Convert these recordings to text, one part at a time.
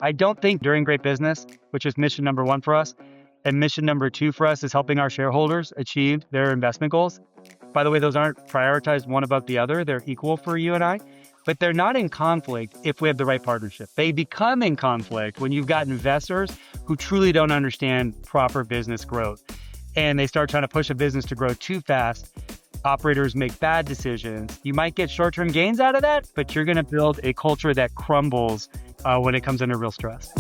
I don't think during great business, which is mission number one for us, and mission number two for us is helping our shareholders achieve their investment goals. By the way, those aren't prioritized one above the other. They're equal for you and I, but they're not in conflict if we have the right partnership. They become in conflict when you've got investors who truly don't understand proper business growth and they start trying to push a business to grow too fast. Operators make bad decisions. You might get short-term gains out of that, but you're going to build a culture that crumbles when it comes under real stress.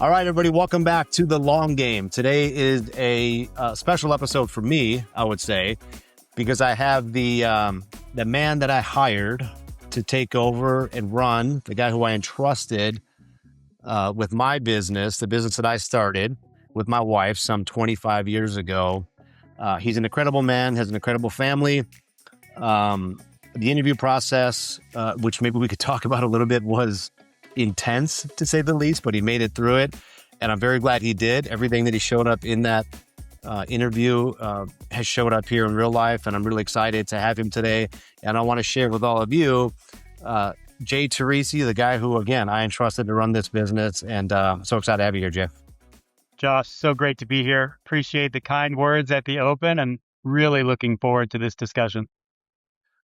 All right, everybody, welcome back to The Long Game. Today is a special episode for me, I would say, because I have the man that I hired to take over and run, the guy who I entrusted with my business, the business that I started with my wife some 25 years ago. He's an incredible man, has an incredible family. The interview process, which maybe we could talk about a little bit, was intense to say the least, but he made it through it. And I'm very glad he did. Everything that he showed up in that interview has showed up here in real life. And I'm really excited to have him today. And I want to share with all of you, Jay Teresi, the guy who, again, I entrusted to run this business. And I'm so excited to have you here, Jay. Josh, so great to be here. Appreciate the kind words at the open and really looking forward to this discussion.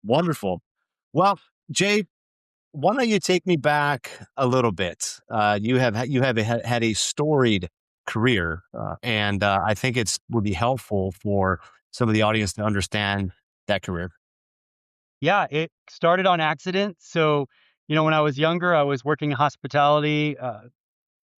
Wonderful. Well, Jay, why don't you take me back a little bit? You have had a storied career, and I think would be helpful for some of the audience to understand that career. Yeah, it started on accident. So, when I was younger, I was working in hospitality.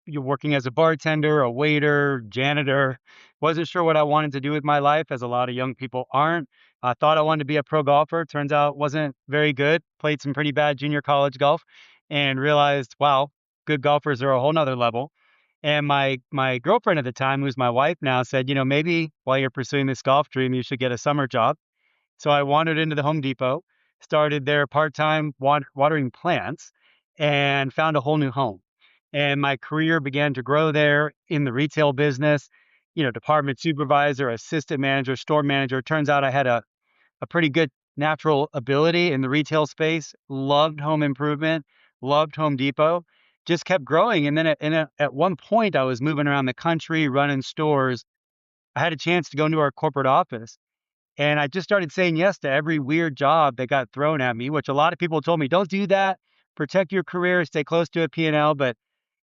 You're working as a bartender, a waiter, janitor. Wasn't sure what I wanted to do with my life, as a lot of young people aren't. I thought I wanted to be a pro golfer. Turns out wasn't very good. Played some pretty bad junior college golf and realized, wow, good golfers are a whole nother level. And my girlfriend at the time, who's my wife now, said, maybe while you're pursuing this golf dream, you should get a summer job. So I wandered into the Home Depot, started there part-time watering plants, and found a whole new home. And my career began to grow there in the retail business, department supervisor, assistant manager, store manager. Turns out I had a pretty good natural ability in the retail space, loved home improvement, loved Home Depot, just kept growing. And then at one point, I was moving around the country, running stores. I had a chance to go into our corporate office. And I just started saying yes to every weird job that got thrown at me, which a lot of people told me, don't do that, protect your career, stay close to a P&L. But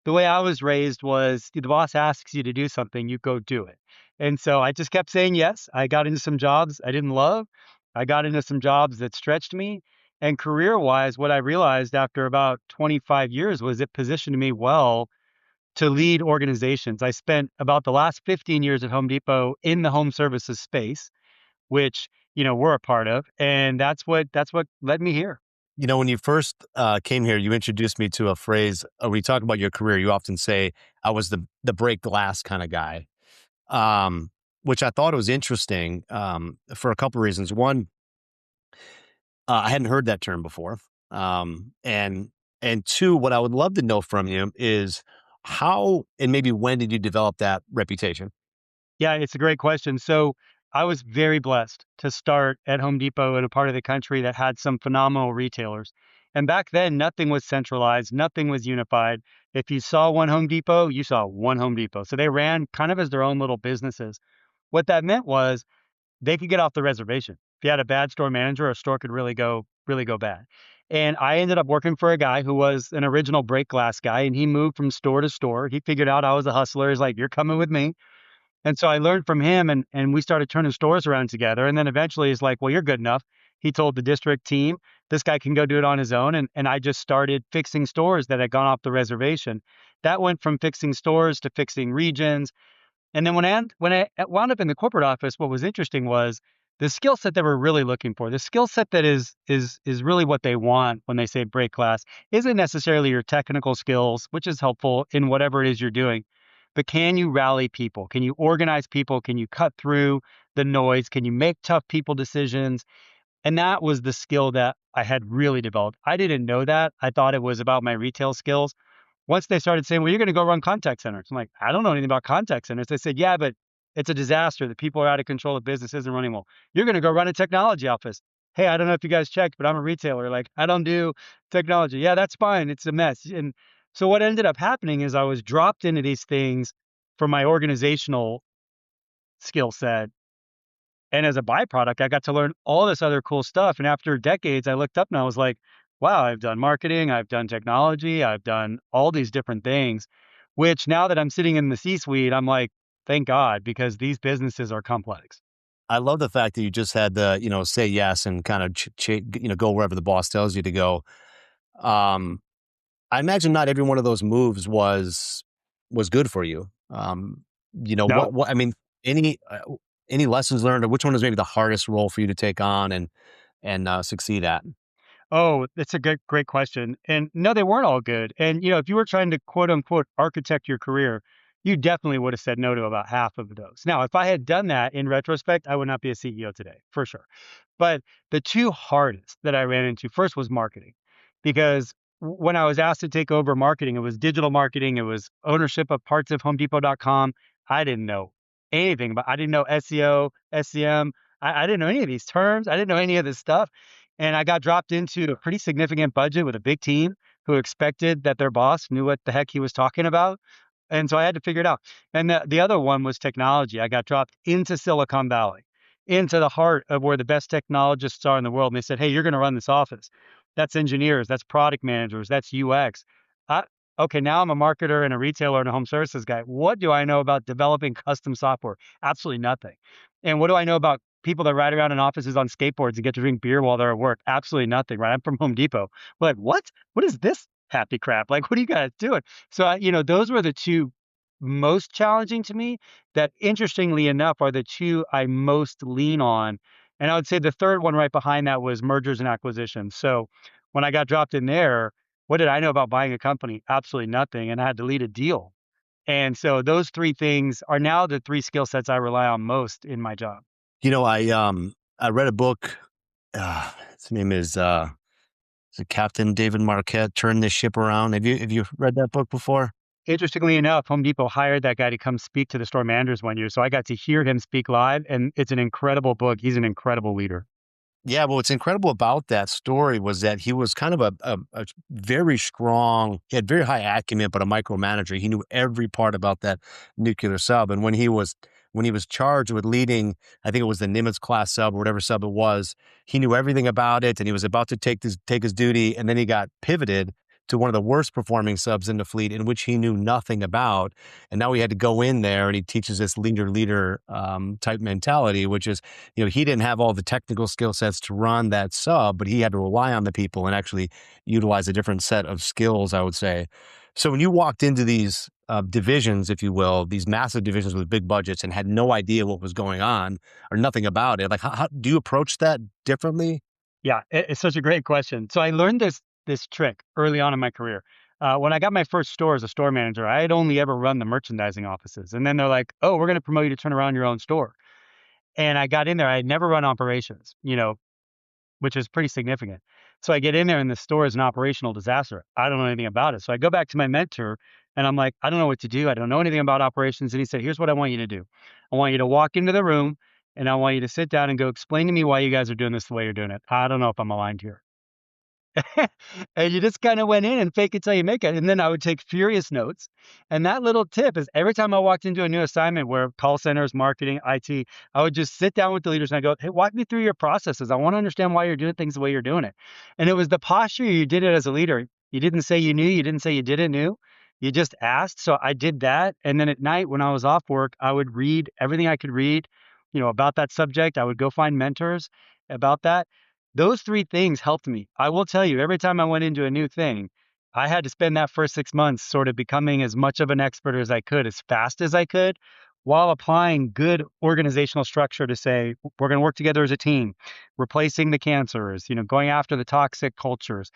the way I was raised was the boss asks you to do something, you go do it. And so I just kept saying yes. I got into some jobs I didn't love. I got into some jobs that stretched me. And career-wise, what I realized after about 25 years was it positioned me well to lead organizations. I spent about the last 15 years at Home Depot in the home services space, which, we're a part of. And that's what led me here. When you first came here, you introduced me to a phrase. When you talk about your career, you often say, I was the break glass kind of guy, which I thought was interesting for a couple of reasons. One, I hadn't heard that term before. And two, what I would love to know from you is how and maybe when did you develop that reputation? Yeah, it's a great question. So I was very blessed to start at Home Depot in a part of the country that had some phenomenal retailers. And back then, nothing was centralized, nothing was unified. If you saw one Home Depot, you saw one Home Depot. So they ran kind of as their own little businesses. What that meant was they could get off the reservation. If you had a bad store manager, a store could really go bad. And I ended up working for a guy who was an original break glass guy, and he moved from store to store. He figured out I was a hustler. He's like, you're coming with me. And so I learned from him and we started turning stores around together. And then eventually he's like, well, you're good enough. He told the district team, this guy can go do it on his own. And I just started fixing stores that had gone off the reservation. That went from fixing stores to fixing regions. And then when I wound up in the corporate office, what was interesting was the skill set that we're really looking for, the skill set that is really what they want when they say break glass, isn't necessarily your technical skills, which is helpful in whatever it is you're doing. But can you rally people? Can you organize people? Can you cut through the noise? Can you make tough people decisions? And that was the skill that I had really developed. I didn't know that. I thought it was about my retail skills. Once they started saying, well, you're going to go run contact centers. I'm like, I don't know anything about contact centers. They said, yeah, but it's a disaster. The people are out of control. The business isn't running well. You're going to go run a technology office. Hey, I don't know if you guys checked, but I'm a retailer. Like, I don't do technology. Yeah, that's fine. It's a mess. And so what ended up happening is I was dropped into these things for my organizational skill set. And as a byproduct, I got to learn all this other cool stuff. And after decades, I looked up and I was like, wow, I've done marketing, I've done technology, I've done all these different things, which now that I'm sitting in the C suite, I'm like, thank God, because these businesses are complex. I love the fact that you just had to, say yes and kind of, go wherever the boss tells you to go. Um, I imagine not every one of those moves was good for you. No. I mean, any any lessons learned, or which one was maybe the hardest role for you to take on and succeed at? Oh, that's a great question. And no, they weren't all good. And if you were trying to quote unquote architect your career, you definitely would have said no to about half of those. Now, if I had done that in retrospect, I would not be a CEO today, for sure. But the two hardest that I ran into first was marketing, because when I was asked to take over marketing, it was digital marketing, it was ownership of parts of HomeDepot.com. I didn't know anything about. I didn't know SEO, SEM. I didn't know any of these terms. I didn't know any of this stuff, and I got dropped into a pretty significant budget with a big team who expected that their boss knew what the heck he was talking about. And so I had to figure it out. And the other one was technology. I got dropped into Silicon Valley, into the heart of where the best technologists are in the world. And they said, hey, you're going to run this office. That's engineers, that's product managers, that's UX. I, okay, now I'm a marketer and a retailer and a home services guy. What do I know about developing custom software? Absolutely nothing. And what do I know about people that ride around in offices on skateboards and get to drink beer while they're at work? Absolutely nothing, right? I'm from Home Depot. But what? What is this happy crap? Like, what are you guys doing? So, those were the two most challenging to me that, interestingly enough, are the two I most lean on. And I would say the third one right behind that was mergers and acquisitions. So when I got dropped in there, what did I know about buying a company? Absolutely nothing. And I had to lead a deal. And so those three things are now the three skill sets I rely on most in my job. I read a book. His name is it Captain David Marquette, Turn This Ship Around. Have you read that book before? Interestingly enough, Home Depot hired that guy to come speak to the store managers one year. So I got to hear him speak live, and it's an incredible book. He's an incredible leader. Yeah, well, what's incredible about that story was that he was kind of a very strong, he had very high acumen, but a micromanager. He knew every part about that nuclear sub. And when he was charged with leading, I think it was the Nimitz class sub or whatever sub it was, he knew everything about it, and he was about to take his duty, and then he got pivoted to one of the worst performing subs in the fleet, in which he knew nothing about. And now he had to go in there, and he teaches this leader type mentality, which is, he didn't have all the technical skill sets to run that sub, but he had to rely on the people and actually utilize a different set of skills, I would say. So when you walked into these divisions, if you will, these massive divisions with big budgets and had no idea what was going on or nothing about it, like how do you approach that differently? Yeah, it's such a great question. So I learned this trick early on in my career. When I got my first store as a store manager, I had only ever run the merchandising offices, and then they're like, "Oh, we're going to promote you to turn around your own store." And I got in there. I had never run operations, which is pretty significant. So I get in there, and the store is an operational disaster. I don't know anything about it. So I go back to my mentor, and I'm like, "I don't know what to do. I don't know anything about operations." And he said, "Here's what I want you to do. I want you to walk into the room, and I want you to sit down and go explain to me why you guys are doing this the way you're doing it. I don't know if I'm aligned here." And you just kinda went in and fake it till you make it, and then I would take furious notes, and that little tip is every time I walked into a new assignment where call centers, marketing, IT, I would just sit down with the leaders and I go, "Hey, walk me through your processes. I wanna understand why you're doing things the way you're doing it." And it was the posture you did it as a leader. You didn't say you knew, you didn't say you didn't knew, you just asked, so I did that, and then at night when I was off work, I would read everything I could read, about that subject. I would go find mentors about that. Those 3 things helped me. I will tell you, every time I went into a new thing, I had to spend that first 6 months sort of becoming as much of an expert as I could, as fast as I could, while applying good organizational structure to say, "We're gonna work together as a team," replacing the cancers, going after the toxic cultures.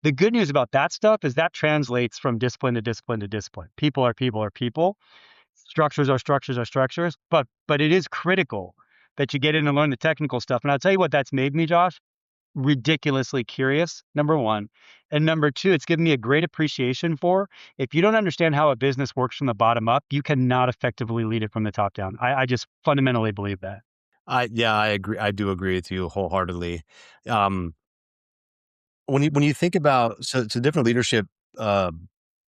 The good news about that stuff is that translates from discipline to discipline to discipline. People are people are people. Structures are structures are structures, but it is critical that you get in and learn the technical stuff, and I'll tell you what that's made me, Josh, ridiculously curious, number 1. And number 2, it's given me a great appreciation for if you don't understand how a business works from the bottom up, you cannot effectively lead it from the top down. I just fundamentally believe that. I agree. I do agree with you wholeheartedly. Um, when you think about so different leadership uh,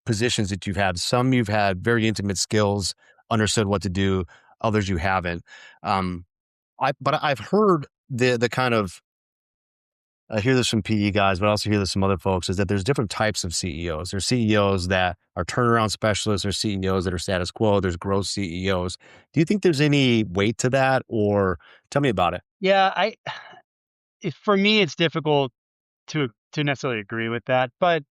positions that you've had, some you've had very intimate skills, understood what to do, others you haven't. Um, but I've heard the kind of I hear this from PE guys, but I also hear this from other folks, is that there's different types of CEOs. There's CEOs that are turnaround specialists. There's CEOs that are status quo. There's growth CEOs. Do you think there's any weight to that, or tell me about it? Yeah, for me, it's difficult to necessarily agree with that, but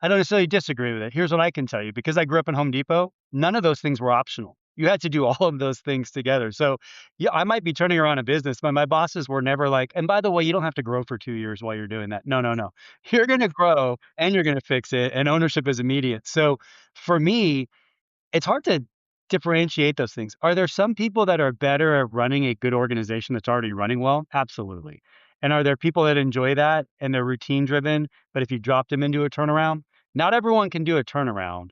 I don't necessarily disagree with it. Here's what I can tell you, because I grew up in Home Depot, none of those things were optional. You had to do all of those things together. So, yeah, I might be turning around a business, but my bosses were never like, and by the way, you don't have to grow for 2 years while you're doing that. No, no, no. You're going to grow and you're going to fix it, and ownership is immediate. So, for me, it's hard to differentiate those things. Are there some people that are better at running a good organization that's already running well? Absolutely. And are there people that enjoy that and they're routine driven, but if you dropped them into a turnaround, not everyone can do a turnaround.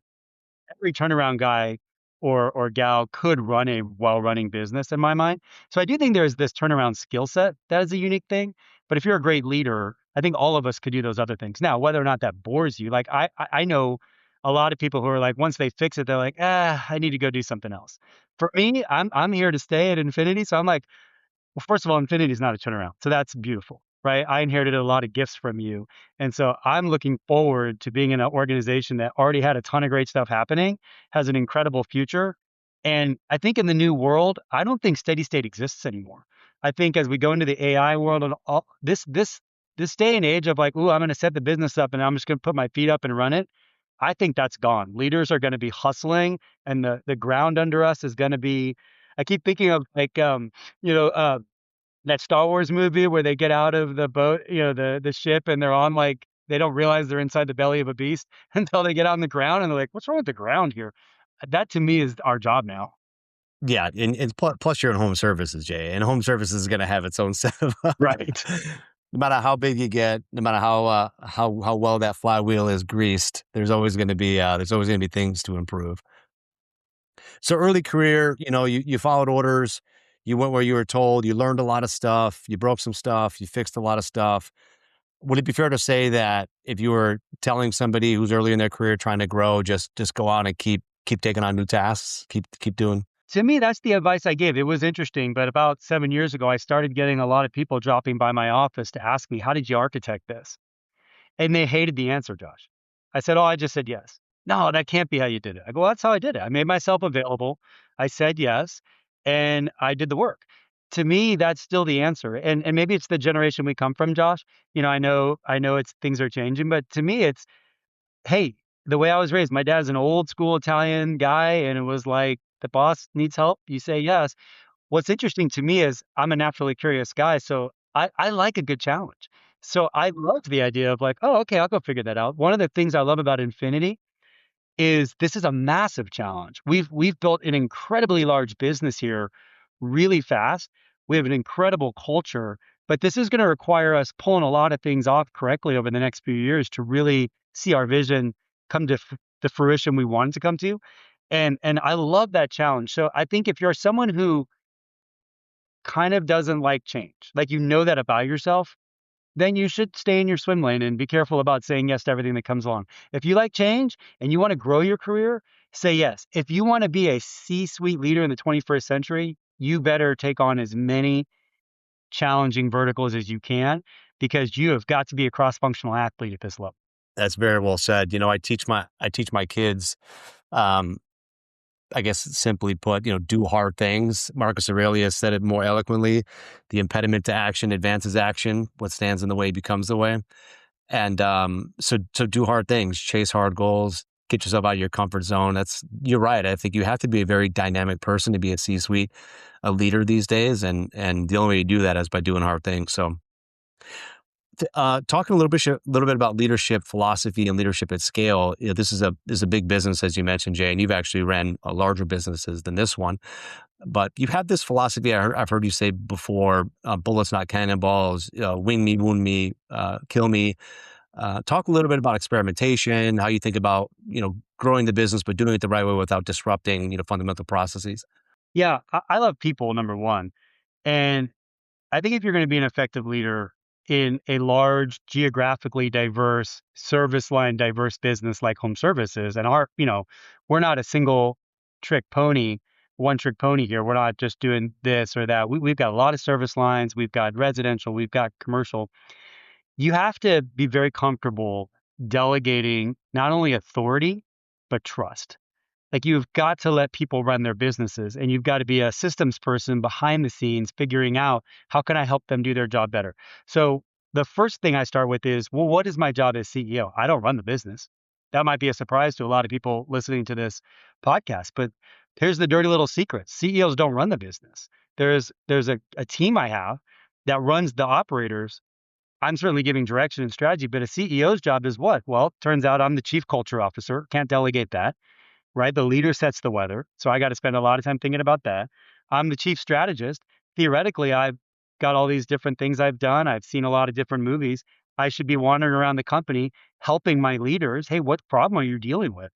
Every turnaround guy or gal could run a well-running business in my mind. So I do think there's this turnaround skill set that is a unique thing. But if you're a great leader, I think all of us could do those other things. Now, whether or not that bores you, like I know a lot of people who are like, once they fix it, they're like, I need to go do something else. For me, I'm here to stay at infinity. So I'm like, well, first of all, infinity is not a turnaround. So that's beautiful, right? I inherited a lot of gifts from you. And so I'm looking forward to being in an organization that already had a ton of great stuff happening, has an incredible future. And I think in the new world, I don't think steady state exists anymore. I think as we go into the AI world and all this day and age of like, ooh, I'm going to set the business up and I'm just going to put my feet up and run it. I think that's gone. Leaders are going to be hustling, and the ground under us is going to be. I keep thinking of like you know, that Star Wars movie where they get out of the boat, the ship, and they're on like they don't realize they're inside the belly of a beast until they get on the ground and they're like, "What's wrong with the ground here?" That to me is our job now. Yeah, and plus you're in home services, Jay, and home services is going to have its own set of. Right. No matter how big you get, no matter how well that flywheel is greased, there's always going to be things to improve. So early career, you followed orders, you went where you were told, you learned a lot of stuff, you broke some stuff, you fixed a lot of stuff. Would it be fair to say that if you were telling somebody who's early in their career trying to grow, just go out and keep taking on new tasks, keep doing? To me, that's the advice I gave. It was interesting, but about 7 years ago, I started getting a lot of people dropping by my office to ask me, "How did you architect this?" And they hated the answer, Josh. I said, "Oh, I just said yes." "No, that can't be how you did it." I go, "Well, that's how I did it. I made myself available. I said yes, and I did the work." To me, that's still the answer. And maybe it's the generation we come from, Josh. I know it's things are changing, but to me, it's, hey, the way I was raised, my dad's an old school Italian guy, and it was like, the boss needs help, you say yes. What's interesting to me is I'm a naturally curious guy, so I like a good challenge. So I love the idea of like, oh, okay, I'll go figure that out. One of the things I love about Infinity is this is a massive challenge. We've built an incredibly large business here really fast. We have an incredible culture, but this is going to require us pulling a lot of things off correctly over the next few years to really see our vision come to the fruition we want it to come to. And I love that challenge. So I think if you're someone who kind of doesn't like change, like you know that about yourself, then you should stay in your swim lane and be careful about saying yes to everything that comes along. If you like change and you want to grow your career, say yes. If you want to be a C-suite leader in the 21st century, you better take on as many challenging verticals as you can, because you have got to be a cross-functional athlete at this level. That's very well said. I teach my kids, um, I guess simply put, do hard things. Marcus Aurelius said it more eloquently. The impediment to action advances action. What stands in the way becomes the way. And so do hard things, chase hard goals, get yourself out of your comfort zone. You're right. I think you have to be a very dynamic person to be a C-suite, a leader these days. And the only way you do that is by doing hard things. So talking a little bit about leadership philosophy and leadership at scale. This is a big business, as you mentioned, Jay, and you've actually ran larger businesses than this one. But you've had this philosophy. I've heard you say before: bullets, not cannonballs. Wing me, wound me, kill me. Talk a little bit about experimentation, how you think about growing the business, but doing it the right way without disrupting fundamental processes. Yeah, I love people, number one. And I think if you're going to be an effective leader in a large, geographically diverse, service line diverse business like home services, and we're not a single trick pony, one trick pony here. We're not just doing this or that. We've got a lot of service lines. We've got residential. We've got commercial. You have to be very comfortable delegating not only authority, but trust. Like you've got to let people run their businesses and you've got to be a systems person behind the scenes figuring out how can I help them do their job better. So the first thing I start with is, well, what is my job as CEO? I don't run the business. That might be a surprise to a lot of people listening to this podcast, but here's the dirty little secret. CEOs don't run the business. There's a team I have that runs the operators. I'm certainly giving direction and strategy, but a CEO's job is what? Well, turns out I'm the chief culture officer. Can't delegate that, right? The leader sets the weather. So I got to spend a lot of time thinking about that. I'm the chief strategist. Theoretically, I've got all these different things I've done. I've seen a lot of different movies. I should be wandering around the company helping my leaders. Hey, what problem are you dealing with?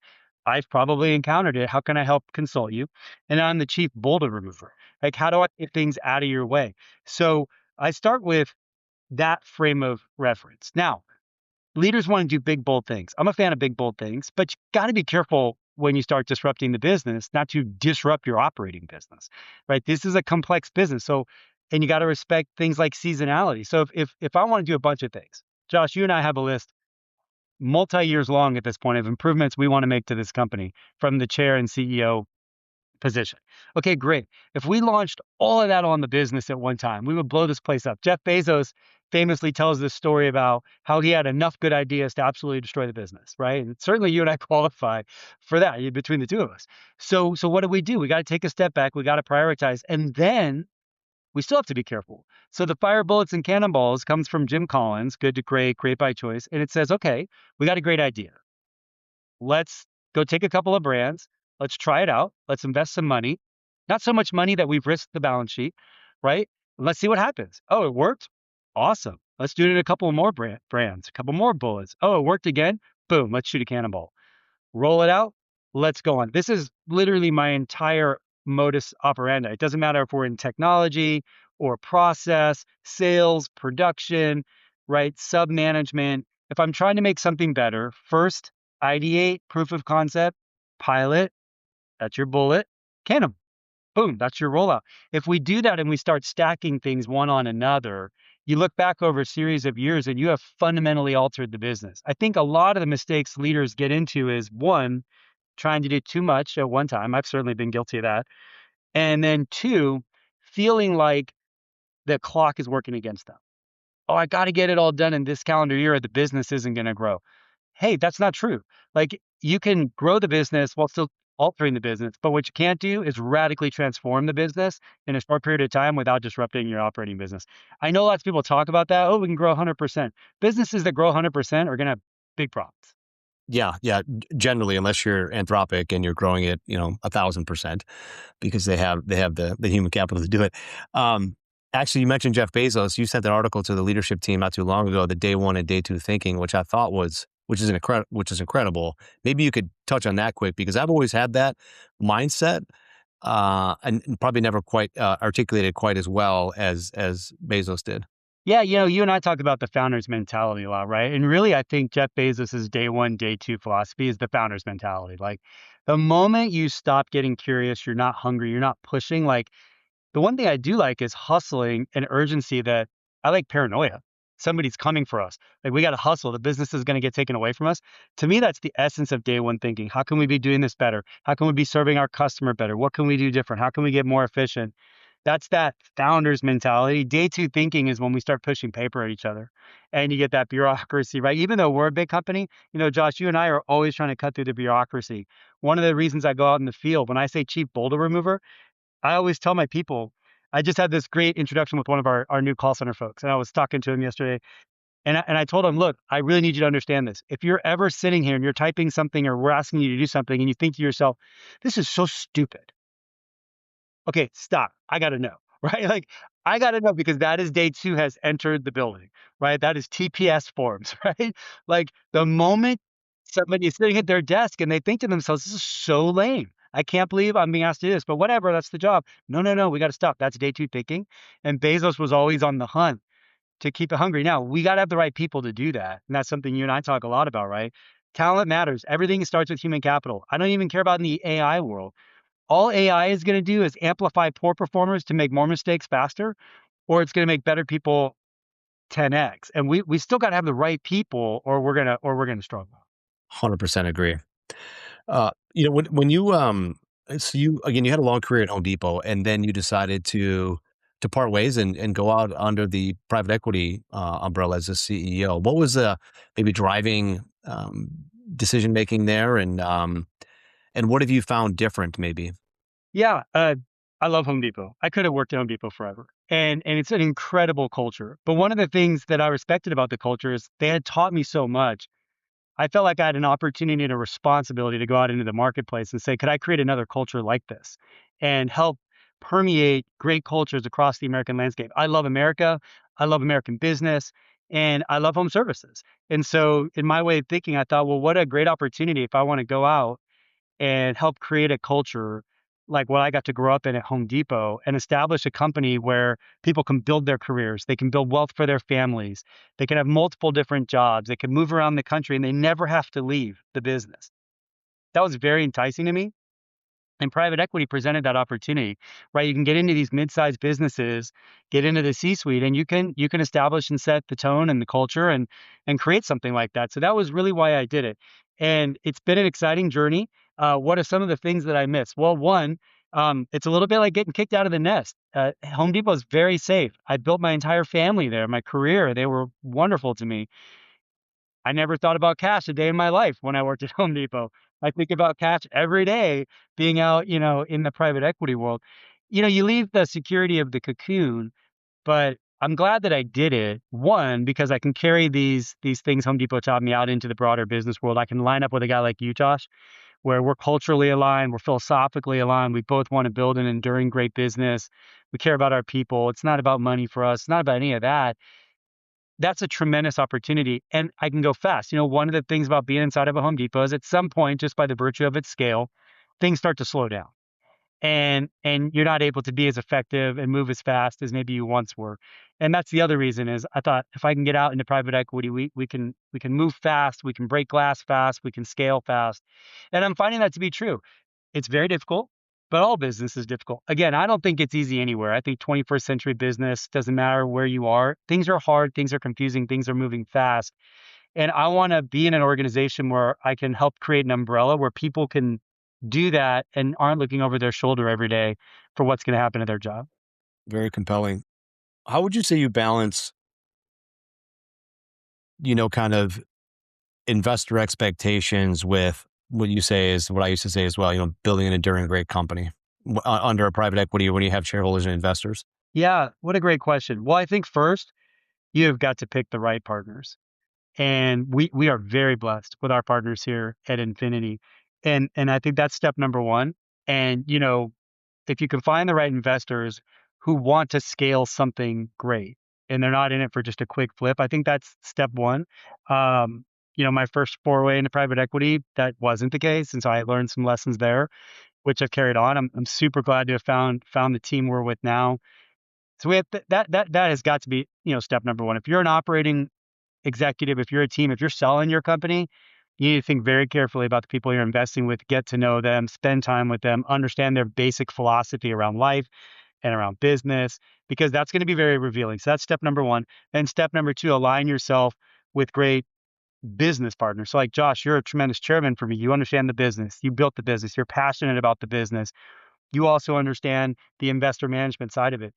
I've probably encountered it. How can I help consult you? And I'm the chief boulder remover. Like, how do I get things out of your way? So I start with that frame of reference. Now, leaders want to do big, bold things. I'm a fan of big, bold things, but you got to be careful when you start disrupting the business, not to disrupt your operating business, right? This is a complex business. So, and you got to respect things like seasonality. So if I want to do a bunch of things, Josh, you and I have a list multi-years long at this point of improvements we want to make to this company from the chair and CEO position. Okay, great. If we launched all of that on the business at one time, we would blow this place up. Jeff Bezos famously tells this story about how he had enough good ideas to absolutely destroy the business, right? And certainly you and I qualify for that between the two of us. So what do? We got to take a step back. We got to prioritize. And then we still have to be careful. So the fire bullets and cannonballs comes from Jim Collins, Good to Great, Great by Choice. And it says, okay, we got a great idea. Let's go take a couple of brands. Let's try it out. Let's invest some money. Not so much money that we've risked the balance sheet, right? Let's see what happens. Oh, it worked. Awesome. Let's do it in a couple of more brands, a couple more bullets. Oh, it worked again. Boom. Let's shoot a cannonball. Roll it out. Let's go on. This is literally my entire modus operandi. It doesn't matter if we're in technology or process, sales, production, right? Sub management. If I'm trying to make something better, first ideate, proof of concept, pilot, that's your bullet, cannon, boom, that's your rollout. If we do that and we start stacking things one on another, you look back over a series of years and you have fundamentally altered the business. I think a lot of the mistakes leaders get into is one, trying to do too much at one time. I've certainly been guilty of that. And then two, feeling like the clock is working against them. Oh, I got to get it all done in this calendar year or the business isn't going to grow. Hey, that's not true. Like you can grow the business while still altering the business, but what you can't do is radically transform the business in a short period of time without disrupting your operating business. I know lots of people talk about that. Oh, we can grow 100%. Businesses that grow 100% are going to have big problems. Yeah, yeah. Generally, unless you're Anthropic and you're growing it, 1,000%, because they have the human capital to do it. Actually, you mentioned Jeff Bezos. You sent an article to the leadership team not too long ago, the day one and day two thinking, which I thought which is incredible. Maybe you could touch on that quick, because I've always had that mindset, and probably never quite articulated quite as well as Bezos did. Yeah, you and I talk about the founder's mentality a lot, right? And really, I think Jeff Bezos's day one, day two philosophy is the founder's mentality. Like the moment you stop getting curious, you're not hungry, you're not pushing. Like the one thing I do like is hustling and urgency. That I like paranoia. Somebody's coming for us. Like we got to hustle. The business is going to get taken away from us. To me, that's the essence of day one thinking. How can we be doing this better? How can we be serving our customer better? What can we do different? How can we get more efficient? That's that founder's mentality. Day two thinking is when we start pushing paper at each other and you get that bureaucracy, right? Even though we're a big company, Josh, you and I are always trying to cut through the bureaucracy. One of the reasons I go out in the field, when I say chief boulder remover, I always tell my people, I just had this great introduction with one of our new call center folks. And I was talking to him yesterday and I told him, look, I really need you to understand this. If you're ever sitting here and you're typing something or we're asking you to do something and you think to yourself, this is so stupid. Okay, stop. I got to know, right? Like, I got to know because that is day two has entered the building, right? That is TPS forms, right? Like, the moment somebody is sitting at their desk and they think to themselves, this is so lame. I can't believe I'm being asked to do this, but whatever, that's the job. No, no, no, we got to stop. That's day two thinking. And Bezos was always on the hunt to keep it hungry. Now, we got to have the right people to do that. And that's something you and I talk a lot about, right? Talent matters. Everything starts with human capital. I don't even care about in the AI world. All AI is going to do is amplify poor performers to make more mistakes faster, or it's going to make better people 10x. And we still got to have the right people, or we're gonna struggle. 100% agree. When you so you again you had a long career at Home Depot, and then you decided to part ways and go out under the private equity umbrella as a CEO. What was maybe driving decision making there, and what have you found different maybe? Yeah, I love Home Depot. I could have worked at Home Depot forever, and it's an incredible culture. But one of the things that I respected about the culture is they had taught me so much. I felt like I had an opportunity and a responsibility to go out into the marketplace and say, could I create another culture like this and help permeate great cultures across the American landscape? I love America. I love American business, and I love home services. And so, in my way of thinking, I thought, well, what a great opportunity if I want to go out and help create a culture like what I got to grow up in at Home Depot and establish a company where people can build their careers, they can build wealth for their families, they can have multiple different jobs, they can move around the country, and they never have to leave the business. That was very enticing to me. And private equity presented that opportunity, right? You can get into these mid-sized businesses, get into the C-suite, and you can establish and set the tone and the culture and create something like that. So that was really why I did it. And it's been an exciting journey. What are some of the things that I miss? Well, one, it's a little bit like getting kicked out of the nest. Home Depot is very safe. I built my entire family there, my career. They were wonderful to me. I never thought about cash a day in my life when I worked at Home Depot. I think about cash every day being out, in the private equity world. You leave the security of the cocoon, but I'm glad that I did it. One, because I can carry these things Home Depot taught me out into the broader business world. I can line up with a guy like you, Josh, where we're culturally aligned, we're philosophically aligned. We both want to build an enduring great business. We care about our people. It's not about money for us. It's not about any of that. That's a tremendous opportunity, and I can go fast. One of the things about being inside of a Home Depot is at some point, just by the virtue of its scale, things start to slow down, and you're not able to be as effective and move as fast as maybe you once were. And that's the other reason is I thought if I can get out into private equity, we can move fast, we can break glass fast, we can scale fast. And I'm finding that to be true. It's very difficult, but all business is difficult. Again, I don't think it's easy anywhere. I think 21st century business doesn't matter where you are. Things are hard, things are confusing, things are moving fast. And I want to be in an organization where I can help create an umbrella where people can do that and aren't looking over their shoulder every day for what's going to happen to their job. Very compelling. How would you say you balance, kind of investor expectations with what you say is what I used to say as well, building an enduring great company under a private equity when you have shareholders and investors? Yeah, what a great question. Well, I think first, you have got to pick the right partners. And we are very blessed with our partners here at Infinity. And I think that's step number one. And if you can find the right investors who want to scale something great and they're not in it for just a quick flip, I think that's step one. My first foray into private equity, that wasn't the case. And so I learned some lessons there, which I've carried on. I'm super glad to have found the team we're with now. So we have that has got to be, step number one. If you're an operating executive, if you're a team, if you're selling your company, you need to think very carefully about the people you're investing with, get to know them, spend time with them, understand their basic philosophy around life and around business, because that's going to be very revealing. So that's step number one. And step number two, align yourself with great business partners. So like Josh, you're a tremendous chairman for me. You understand the business. You built the business. You're passionate about the business. You also understand the investor management side of it.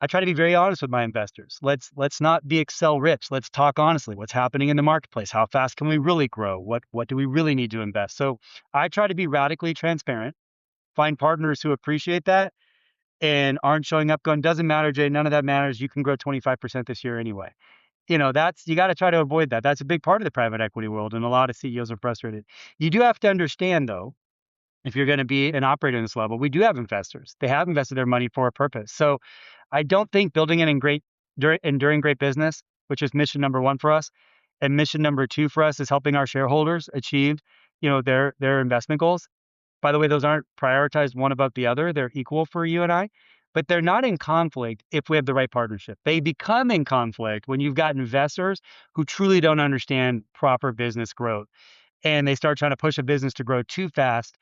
I try to be very honest with my investors. Let's not be Excel rich. Let's talk honestly. What's happening in the marketplace? How fast can we really grow? What do we really need to invest? So I try to be radically transparent, find partners who appreciate that and aren't showing up going, doesn't matter, Jay, none of that matters. You can grow 25% this year anyway. That's you got to try to avoid that. That's a big part of the private equity world, and a lot of CEOs are frustrated. You do have to understand though, if you're going to be an operator in this level, we do have investors. They have invested their money for a purpose. So I don't think building enduring great business, which is mission number one for us, and mission number two for us is helping our shareholders achieve, their investment goals. By the way, those aren't prioritized one above the other. They're equal for you and I, but they're not in conflict if we have the right partnership. They become in conflict when you've got investors who truly don't understand proper business growth and they start trying to push a business to grow too fast.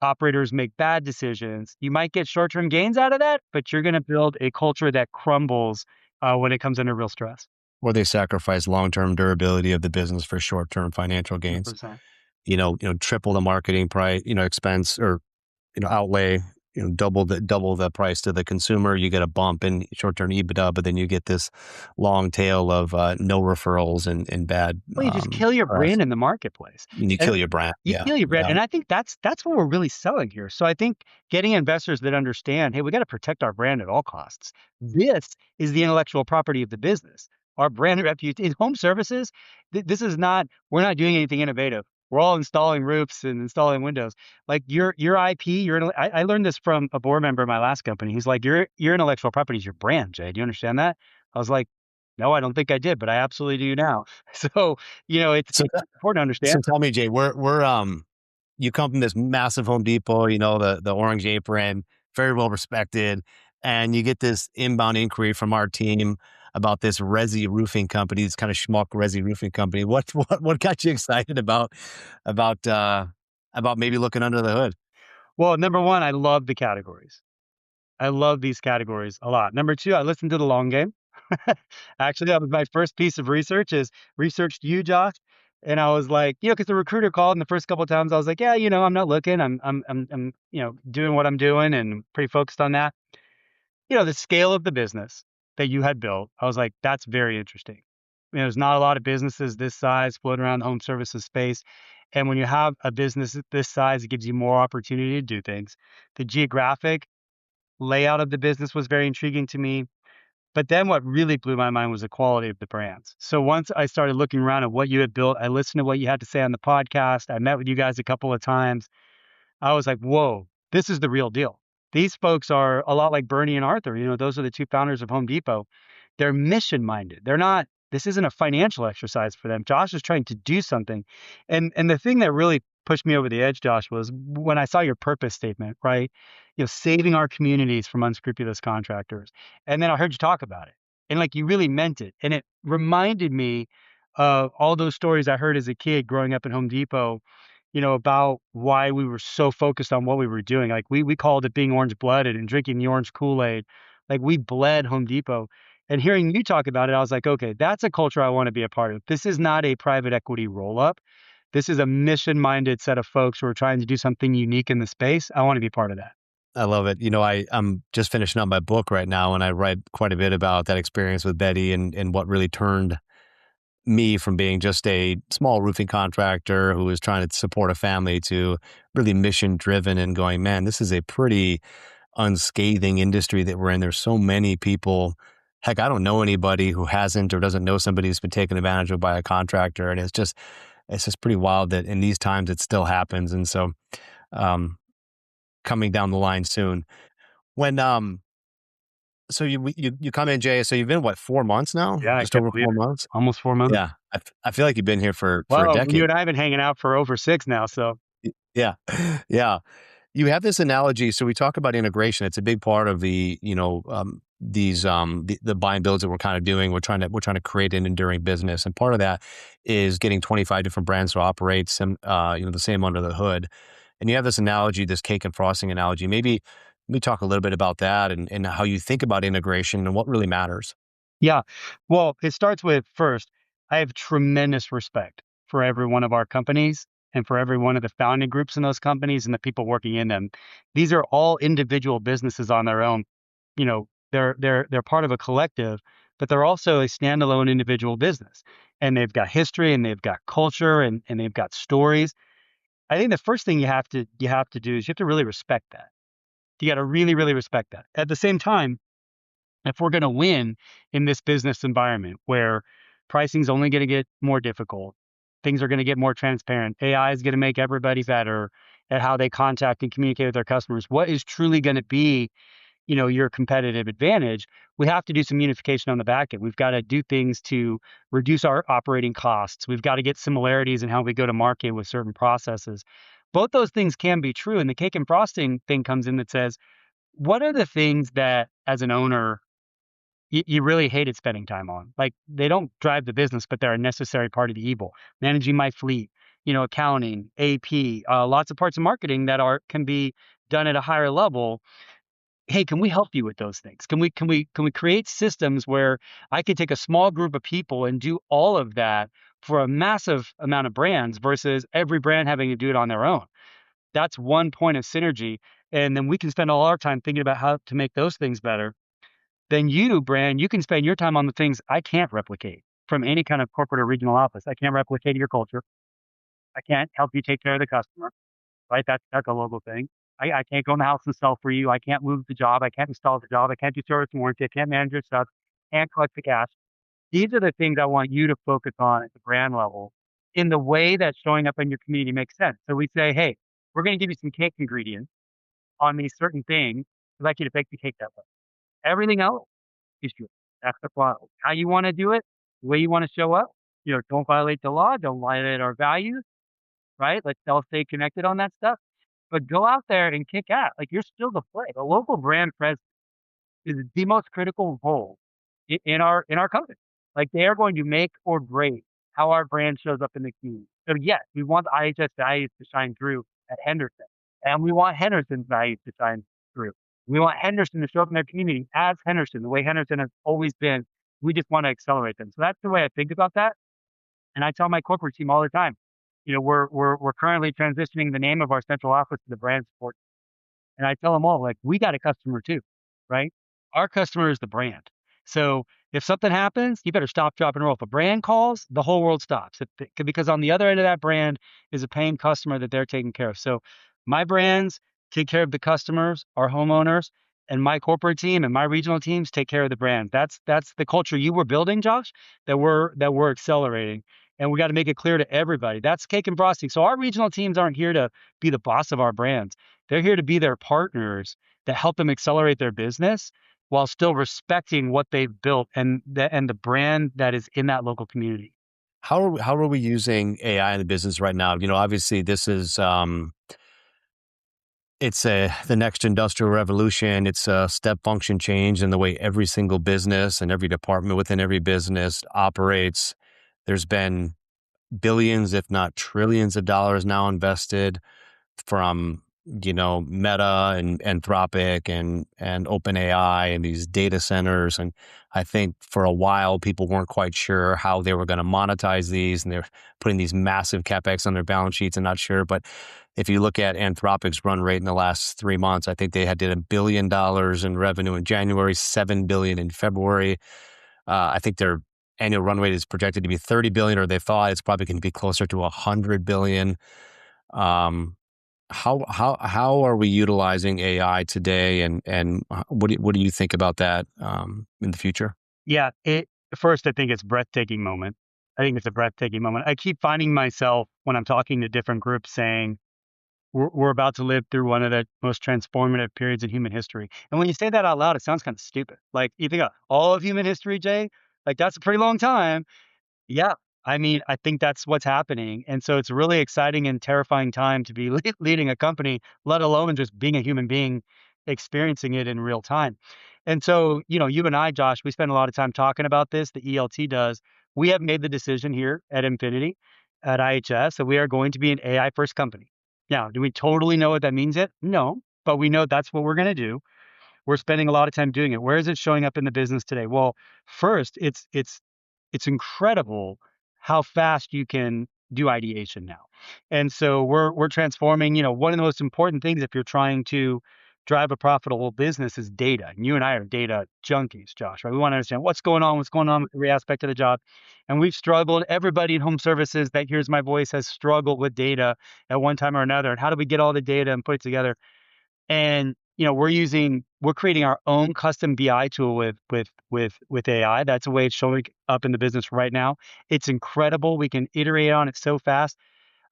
Operators make bad decisions. You might get short-term gains out of that, but you're going to build a culture that crumbles when it comes under real stress. Or they sacrifice long-term durability of the business for short-term financial gains. 100%. Triple the marketing price, expense or outlay, double the price to the consumer. You get a bump in short-term EBITDA, but then you get this long tail of no referrals and bad Well, you just kill your press. brand in the marketplace. And you And kill your brand. you Yeah, kill your brand. yeah. And I think that's what we're really selling here. So I think getting investors that understand, hey, we got to protect our brand at all costs. This is the intellectual property of the business. Our brand reputation in home services, this is not, we're not doing anything innovative. We're all installing roofs and installing windows. Like your IP, I learned this from a board member of my last company. He's like, your intellectual property is your brand, Jay. Do you understand that? I was like, no, I don't think I did, but I absolutely do now. So, So, it's important to so understand. tell me, Jay, you come from this massive Home Depot, the orange apron, very well respected, and you get this inbound inquiry from our team about this resi roofing company, this kind of schmuck resi roofing company. What got you excited about about maybe looking under the hood? Well, number one, I love the categories. I love these categories a lot. Number two, I listen to the long game. Actually, that was my first piece of research is researched you, Josh. And I was like, because the recruiter called and the first couple of times I was like, yeah, I'm not looking. I'm doing what I'm doing and pretty focused on that. The scale of the business that you had built, I was like, that's very interesting. There's not a lot of businesses this size floating around the home services space. And when you have a business this size, it gives you more opportunity to do things. The geographic layout of the business was very intriguing to me. But then what really blew my mind was the quality of the brands. So once I started looking around at what you had built, I listened to what you had to say on the podcast. I met with you guys a couple of times. I was like, whoa, this is the real deal. These folks are a lot like Bernie and Arthur. Those are the two founders of Home Depot. They're mission minded. They're not, this isn't a financial exercise for them. Josh is trying to do something. And the thing that really pushed me over the edge, Josh, was when I saw your purpose statement, right? Saving our communities from unscrupulous contractors. And then I heard you talk about it. And like you really meant it. And it reminded me of all those stories I heard as a kid growing up at Home Depot about why we were so focused on what we were doing. Like we called it being orange blooded and drinking the orange Kool-Aid. Like we bled Home Depot. And hearing you talk about it, I was like, okay, that's a culture I want to be a part of. This is not a private equity roll up. This is a mission minded set of folks who are trying to do something unique in the space. I want to be part of that. I love it. I'm just finishing up my book right now, and I write quite a bit about that experience with Betty and what really turned me from being just a small roofing contractor who was trying to support a family to really mission driven and going, man, this is a pretty unscathing industry that we're in. There's so many people. Heck, I don't know anybody who hasn't or doesn't know somebody who's been taken advantage of by a contractor. And it's just pretty wild that in these times it still happens. And so, um, coming down the line soon when, so you come in, Jay. So you've been what, 4 months now? Yeah, I Just can't over believe 4 months. it. Almost 4 months. Yeah. I feel like you've been here for a Well, you decade. and I have been hanging out for over 6 now. So Yeah. Yeah. You have this analogy. So we talk about integration. It's a big part of the buy and builds that we're kind of doing. We're trying to create an enduring business. And part of that is getting 25 different brands to operate the same under the hood. And you have this analogy, this cake and frosting analogy. Maybe let me talk a little bit about that and how you think about integration and what really matters. yeah. Well, it starts with first, I have tremendous respect for every one of our companies and for every one of the founding groups in those companies and the people working in them. These are all individual businesses on their own. They're part of a collective, but they're also a standalone individual business. And they've got history and they've got culture and they've got stories. I think the first thing you have to do is you have to really respect that. You got to really, really respect that. At the same time, if we're going to win in this business environment where pricing is only going to get more difficult, things are going to get more transparent, AI is going to make everybody better at how they contact and communicate with their customers. What is truly going to be, your competitive advantage? We have to do some unification on the back end. We've got to do things to reduce our operating costs. We've got to get similarities in how we go to market with certain processes. both those things can be true. And the cake and frosting thing comes in that says, what are the things that as an owner you really hated spending time on? Like they don't drive the business, but they're a necessary part of the evil. Managing my fleet, accounting, AP, lots of parts of marketing that can be done at a higher level. Hey, can we help you with those things? Can we create systems where I could take a small group of people and do all of that for a massive amount of brands versus every brand having to do it on their own? That's one point of synergy. And then we can spend all our time thinking about how to make those things better. Then you, brand, you can spend your time on the things I can't replicate from any kind of corporate or regional office. I can't replicate your culture. I can't help you take care of the customer, right? That's a local thing. I can't go in the house and sell for you. I can't move the job. I can't install the job. I can't do service and warranty. I can't manage your stuff. Can't collect the cash. These are the things I want you to focus on at the brand level in the way that showing up in your community makes sense. So we say, hey, we're going to give you some cake ingredients on these certain things. I'd like you to bake the cake that way. Everything else is yours. That's the model. How you want to do it, the way you want to show up. Don't violate the law. Don't violate our values, right? Let's all stay connected on that stuff. But go out there and kick ass. Like you're still the play. The local brand presence is the most critical role in our company. Like they are going to make or break how our brand shows up in the community. So yes, we want the IHS values to shine through at Henderson, and we want Henderson's values to shine through. We want Henderson to show up in their community as Henderson, the way Henderson has always been. We just want to accelerate them. So that's the way I think about that. And I tell my corporate team all the time, we're currently transitioning the name of our central office to the brand support. And I tell them all, like, we got a customer too, right? Our customer is the brand. So if something happens, you better stop, drop, and roll. If a brand calls, the whole world stops because on the other end of that brand is a paying customer that they're taking care of. So my brands take care of the customers, our homeowners, and my corporate team and my regional teams take care of the brand. That's the culture you were building, Josh, that we're accelerating. And we got to make it clear to everybody. That's cake and frosting. So our regional teams aren't here to be the boss of our brands. They're here to be their partners that help them accelerate their business while still respecting what they've built and the brand that is in that local community. How are we using AI in the business right now? Obviously this is it's the next industrial revolution. It's a step function change in the way every single business and every department within every business operates. There's been billions, if not trillions of dollars now invested from, Meta and Anthropic and OpenAI and these data centers. And I think for a while, people weren't quite sure how they were going to monetize these, and they're putting these massive CapEx on their balance sheets and not sure. But if you look at Anthropic's run rate in the last 3 months, I think they did $1 billion in revenue in January, $7 billion in February. I think their annual run rate is projected to be 30 billion, or they thought it's probably going to be closer to 100 billion. How are we utilizing AI today, and what do you think about that in the future? Yeah, first I think it's a breathtaking moment. I think it's a breathtaking moment. I keep finding myself when I'm talking to different groups saying we're about to live through one of the most transformative periods in human history. And when you say that out loud, it sounds kind of stupid. Like you think all of human history, Jay, like that's a pretty long time. Yeah. I mean, I think that's what's happening. And so it's a really exciting and terrifying time to be leading a company, let alone just being a human being, experiencing it in real time. And so, you and I, Josh, we spend a lot of time talking about this. The ELT does. We have made the decision here at Infinity, at IHS, that we are going to be an AI first company. Now, do we totally know what that means yet? No, but we know that's what we're going to do. We're spending a lot of time doing it. Where is it showing up in the business today? Well, first, it's incredible how fast you can do ideation now. And so we're transforming, one of the most important things if you're trying to drive a profitable business is data. And you and I are data junkies, Josh, right? We want to understand what's going on with every aspect of the job. And we've struggled. Everybody in home services that hears my voice has struggled with data at one time or another. And how do we get all the data and put it together? And we're creating our own custom BI tool with AI. That's the way it's showing up in the business right now. It's incredible. We can iterate on it so fast.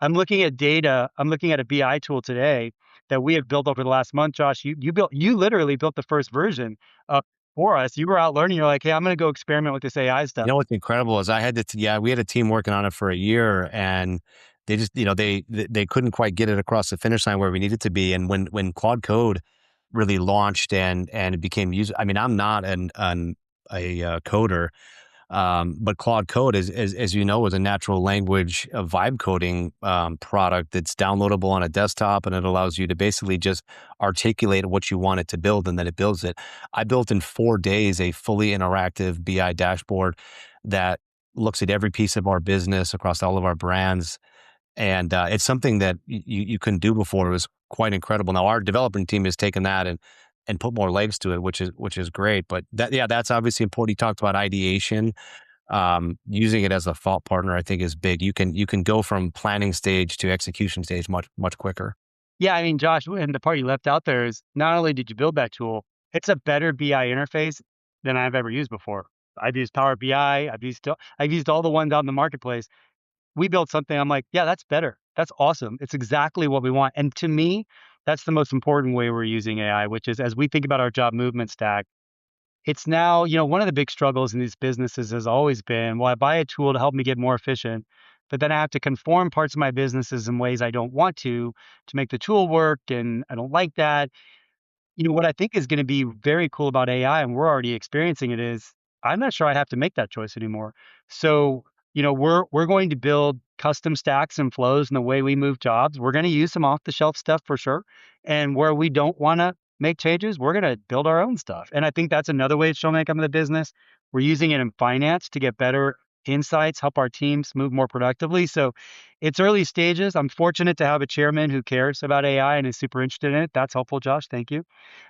I'm looking at data. I'm looking at a BI tool today that we have built over the last month. Josh, you literally built the first version for us. You were out learning. You're like, hey, I'm going to go experiment with this AI stuff. What's incredible is we had a team working on it for a year, and they just, they couldn't quite get it across the finish line where we needed to be. And when Claude Code really launched and it became user, I mean, I'm not a coder, but Claude Code is, as you know, is a natural language vibe coding product that's downloadable on a desktop, and it allows you to basically just articulate what you want it to build, and then it builds it. I built in 4 days a fully interactive BI dashboard that looks at every piece of our business across all of our brands, and it's something that you couldn't do before. It was quite incredible. Now our development team has taken that and put more legs to it, which is great. But that's obviously important. You talked about ideation. Using it as a thought partner, I think, is big. You can go from planning stage to execution stage much quicker. Yeah, I mean, Josh, and the part you left out there is not only did you build that tool, it's a better BI interface than I've ever used before. I've used Power BI, I've used all the ones out in the marketplace. We built something, I'm like, yeah, that's better. That's awesome. It's exactly what we want. And to me, that's the most important way we're using AI, which is as we think about our job movement stack, it's now, one of the big struggles in these businesses has always been, well, I buy a tool to help me get more efficient, but then I have to conform parts of my businesses in ways I don't want to make the tool work. And I don't like that. What I think is gonna be very cool about AI, and we're already experiencing it, is I'm not sure I have to make that choice anymore. So, we're going to build custom stacks and flows in the way we move jobs. We're gonna use some off-the-shelf stuff for sure, and where we don't wanna make changes, we're gonna build our own stuff, and I think that's another way it's showing up in the business. We're using it in finance to get better insights, help our teams move more productively, so it's early stages. I'm fortunate to have a chairman who cares about AI and is super interested in it. That's helpful, Josh, thank you.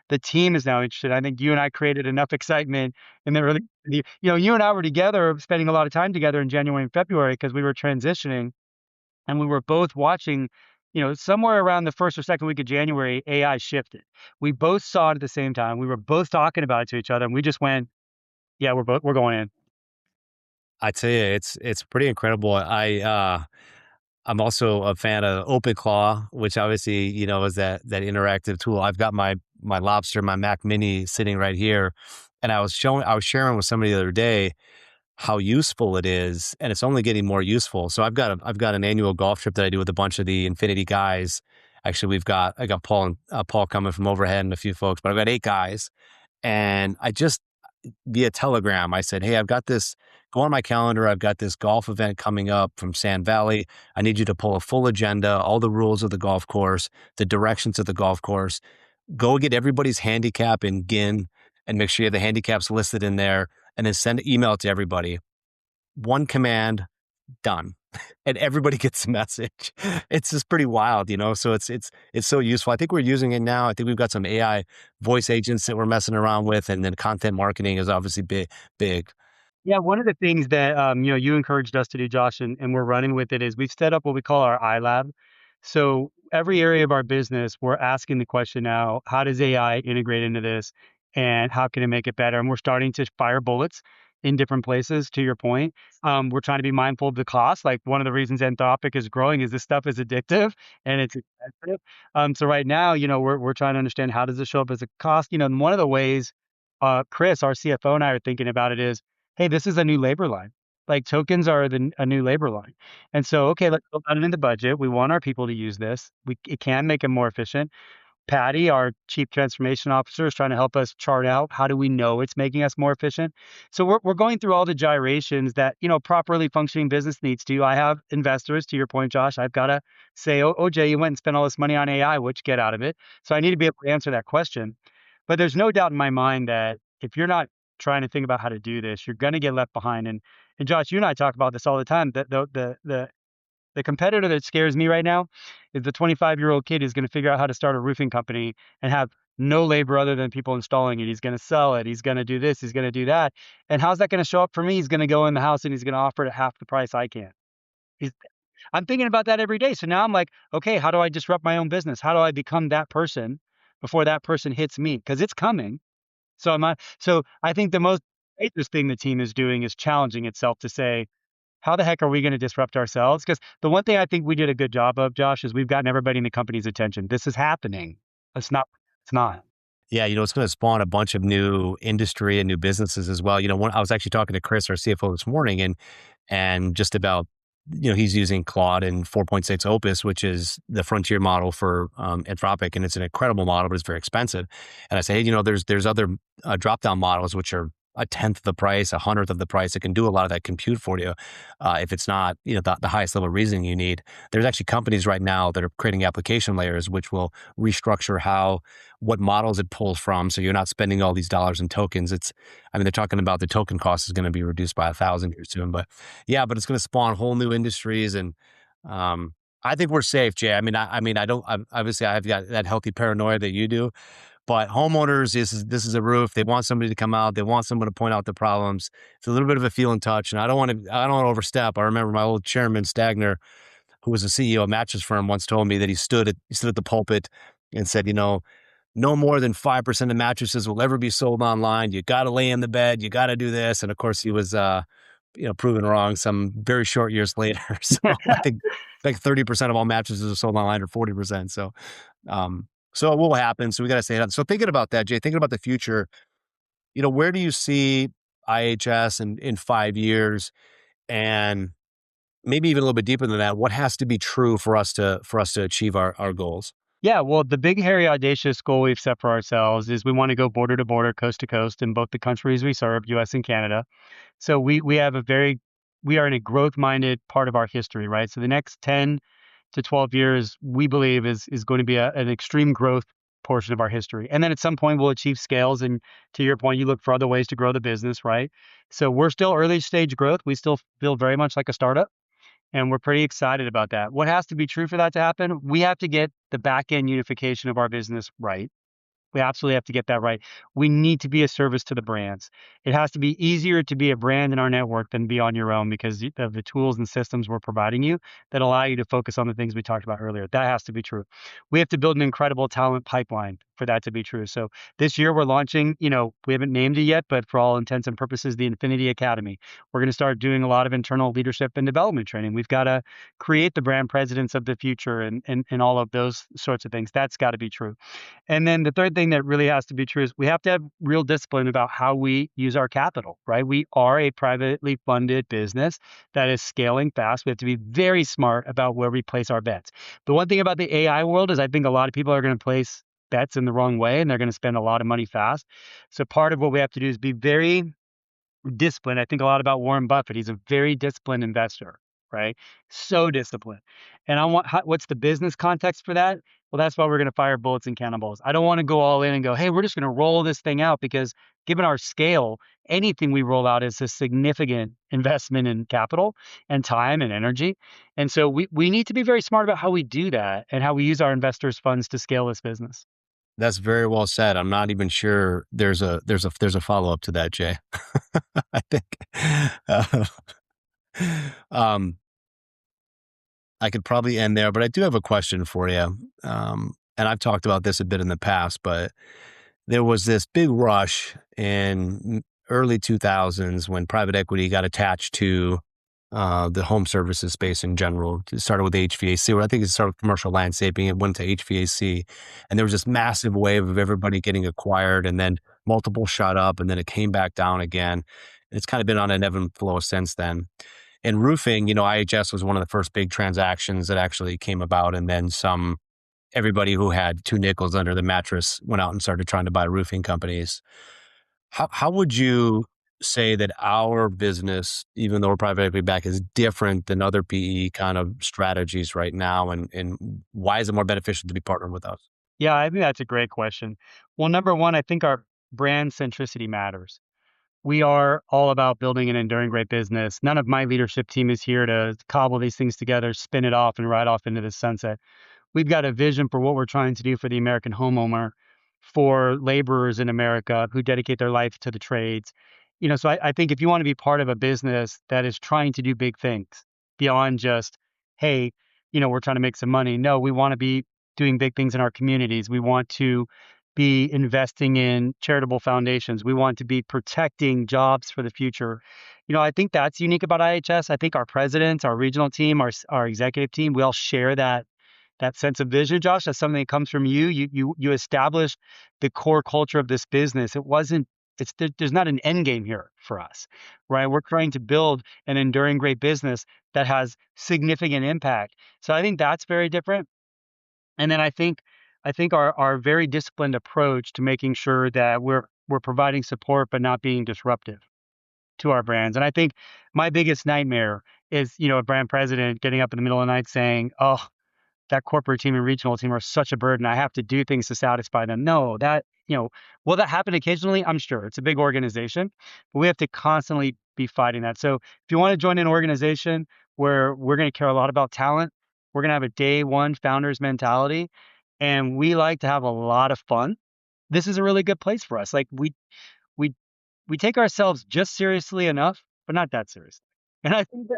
The team is now interested. I think you and I created enough excitement in the early, you and I were together, spending a lot of time together in January and February because we were transitioning and we were both watching, somewhere around the first or second week of January, AI shifted. We both saw it at the same time. We were both talking about it to each other and we just went, yeah, we're going in. I tell you, it's pretty incredible. I'm also a fan of OpenClaw, which obviously, is that interactive tool. I've got my Lobster, my Mac Mini sitting right here, and I was sharing with somebody the other day how useful it is, and it's only getting more useful. So I've got an annual golf trip that I do with a bunch of the Infinity guys. Actually, I got Paul coming from overhead and a few folks, but I've got 8 guys, and I just via Telegram, I said, "Hey, I've got this. Go on my calendar. I've got this golf event coming up from Sand Valley. I need you to pull a full agenda, all the rules of the golf course, the directions of the golf course. Go get everybody's handicap in GIN and make sure you have the handicaps listed in there, and then send an email to everybody. One command, done." And everybody gets the message. It's just pretty wild, So it's so useful. I think we're using it now. I think we've got some AI voice agents that we're messing around with, and then content marketing is obviously big. Yeah, one of the things that you encouraged us to do, Josh, and we're running with it is we've set up what we call our iLab. So every area of our business, we're asking the question now, how does AI integrate into this and how can it make it better? And we're starting to fire bullets in different places, to your point. We're trying to be mindful of the cost. Like one of the reasons Anthropic is growing is this stuff is addictive and it's expensive. So right now, we're trying to understand how does this show up as a cost? And one of the ways Chris, our CFO, and I are thinking about it is, hey, this is a new labor line. Like tokens are a new labor line. And so, okay, let's put that in the budget. We want our people to use this. It can make them more efficient. Patty, our chief transformation officer, is trying to help us chart out how do we know it's making us more efficient. So we're going through all the gyrations that properly functioning business needs to. I have investors, to your point, Josh. I've got to say, oh, Jay, you went and spent all this money on AI. What'd you get out of it? So I need to be able to answer that question. But there's no doubt in my mind that if you're not trying to think about how to do this, you're going to get left behind. And Josh, you and I talk about this all the time. That the competitor that scares me right now is the 25-year-old kid who's going to figure out how to start a roofing company and have no labor other than people installing it. He's going to sell it. He's going to do this. He's going to do that. And how's that going to show up for me? He's going to go in the house and he's going to offer it at half the price I can. He's, I'm thinking about that every day. So now I'm like, okay, how do I disrupt my own business? How do I become that person before that person hits me? Because it's coming. So I think the most greatest thing the team is doing is challenging itself to say, how the heck are we going to disrupt ourselves? Because the one thing I think we did a good job of, Josh, is we've gotten everybody in the company's attention. This is happening. It's not. It's not. Yeah, it's going to spawn a bunch of new industry and new businesses as well. I was actually talking to Chris, our CFO, this morning, and just about he's using Claude and 4.6 Opus, which is the frontier model for Anthropic, and it's an incredible model, but it's very expensive. And I say, hey, there's other drop down models which are a tenth of the price, a hundredth of the price. It can do a lot of that compute for you. If it's not, the highest level reasoning you need. There's actually companies right now that are creating application layers which will restructure what models it pulls from, so you're not spending all these dollars in tokens. They're talking about the token cost is going to be reduced by 1,000 here soon, but yeah, but it's going to spawn whole new industries, and I think we're safe, Jay. I don't. Obviously, I have that healthy paranoia that you do, but homeowners, this is a roof. They want somebody to come out. They want someone to point out the problems. It's a little bit of a feeling touch, and I don't want to overstep. I remember my old chairman Stagner, who was the CEO of a mattress firm, once told me that he stood at the pulpit and said, no more than 5% of mattresses will ever be sold online. You got to lay in the bed. You got to do this. And of course, he was, proven wrong some very short years later. So I think like 30% of all mattresses are sold online, or 40%. So it will happen. So we got to stay on. So thinking about that, Jay, thinking about the future, where do you see IHS in 5 years, and maybe even a little bit deeper than that? What has to be true for us to achieve our goals? Yeah, well, the big, hairy, audacious goal we've set for ourselves is we want to go border to border, coast to coast in both the countries we serve, US and Canada. So we are in a growth-minded part of our history, right? So the next 10 to 12 years, we believe is going to be an extreme growth portion of our history. And then at some point we'll achieve scales. And to your point, you look for other ways to grow the business, right? So we're still early stage growth. We still feel very much like a startup. And we're pretty excited about that. What has to be true for that to happen? We have to get the back end unification of our business right. We absolutely have to get that right. We need to be a service to the brands. It has to be easier to be a brand in our network than be on your own because of the tools and systems we're providing you that allow you to focus on the things we talked about earlier. That has to be true. We have to build an incredible talent pipeline for that to be true. So this year we're launching, we haven't named it yet, but for all intents and purposes, the Infinity Academy. We're going to start doing a lot of internal leadership and development training. We've got to create the brand presidents of the future and all of those sorts of things. That's got to be true. And then the third thing that really has to be true is we have to have real discipline about how we use our capital, right? We are a privately funded business that is scaling fast. We have to be very smart about where we place our bets. The one thing about the AI world is I think a lot of people are going to place bets in the wrong way and they're going to spend a lot of money fast. So part of what we have to do is be very disciplined. I think a lot about Warren Buffett. He's a very disciplined investor, right? So disciplined. And what's the business context for that? Well, that's why we're going to fire bullets and cannonballs. I don't want to go all in and go, hey, we're just going to roll this thing out because given our scale, anything we roll out is a significant investment in capital and time and energy. And so we need to be very smart about how we do that and how we use our investors' funds to scale this business. That's very well said. I'm not even sure there's a follow up to that, Jay. I think uh, um, I could probably end there, but I do have a question for you. And I've talked about this a bit in the past, but there was this big rush in early 2000s when private equity got attached to the home services space in general. It started with HVAC, or I think it started with commercial landscaping. It went to HVAC, and there was this massive wave of everybody getting acquired, and then multiple shot up, and then it came back down again. It's kind of been on an ebb and flow since then. In roofing, IHS was one of the first big transactions that actually came about, and then everybody who had two nickels under the mattress went out and started trying to buy roofing companies. How would you say that our business, even though we're private equity back, is different than other PE kind of strategies right now? And why is it more beneficial to be partnered with us? Yeah, I think that's a great question. Well, number one, I think our brand centricity matters. We are all about building an enduring great business. None of my leadership team is here to cobble these things together, spin it off, and ride off into the sunset. We've got a vision for what we're trying to do for the American homeowner, for laborers in America who dedicate their life to the trades. So I think if you want to be part of a business that is trying to do big things beyond just, hey, we're trying to make some money. No, we want to be doing big things in our communities. We want to be investing in charitable foundations. We want to be protecting jobs for the future. I think that's unique about IHS. I think our presidents, our regional team, our executive team, we all share that sense of vision, Josh. That's something that comes from you. You established the core culture of this business. It wasn't there's not an end game here for us, right? We're trying to build an enduring great business that has significant impact. So I think that's very different. And then I think our very disciplined approach to making sure that we're providing support but not being disruptive to our brands. And I think my biggest nightmare is, a brand president getting up in the middle of the night saying, "Oh, that corporate team and regional team are such a burden. I have to do things to satisfy them." No, will that happen occasionally? I'm sure. It's a big organization, but we have to constantly be fighting that. So if you want to join an organization where we're going to care a lot about talent, we're going to have a day one founders mentality, and we like to have a lot of fun. This is a really good place for us. Like we we take ourselves just seriously enough, but not that seriously. And I think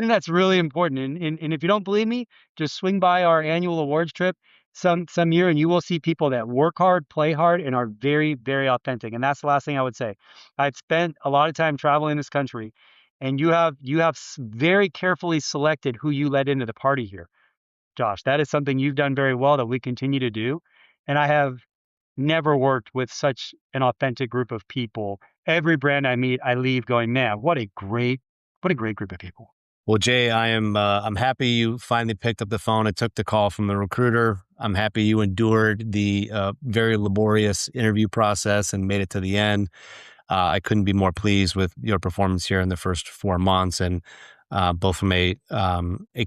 that's really important. And if you don't believe me, just swing by our annual awards trip some year, and you will see people that work hard, play hard, and are very, very authentic. And that's the last thing I would say. I've spent a lot of time traveling this country, and you have very carefully selected who you let into the party here, Josh. That is something you've done very well that we continue to do. And I have never worked with such an authentic group of people. Every brand I meet, I leave going, man, what a great group of people. Well, Jay, I'm happy you finally picked up the phone and took the call from the recruiter. I'm happy you endured the very laborious interview process and made it to the end. I couldn't be more pleased with your performance here in the first 4 months, and both from a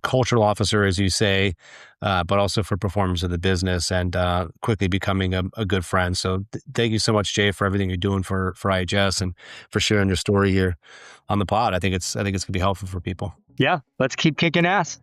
cultural officer, as you say, but also for performance of the business and quickly becoming a good friend. So thank you so much, Jay, for everything you're doing for IHS and for sharing your story here on the pod. I think it's going to be helpful for people. Yeah, let's keep kicking ass.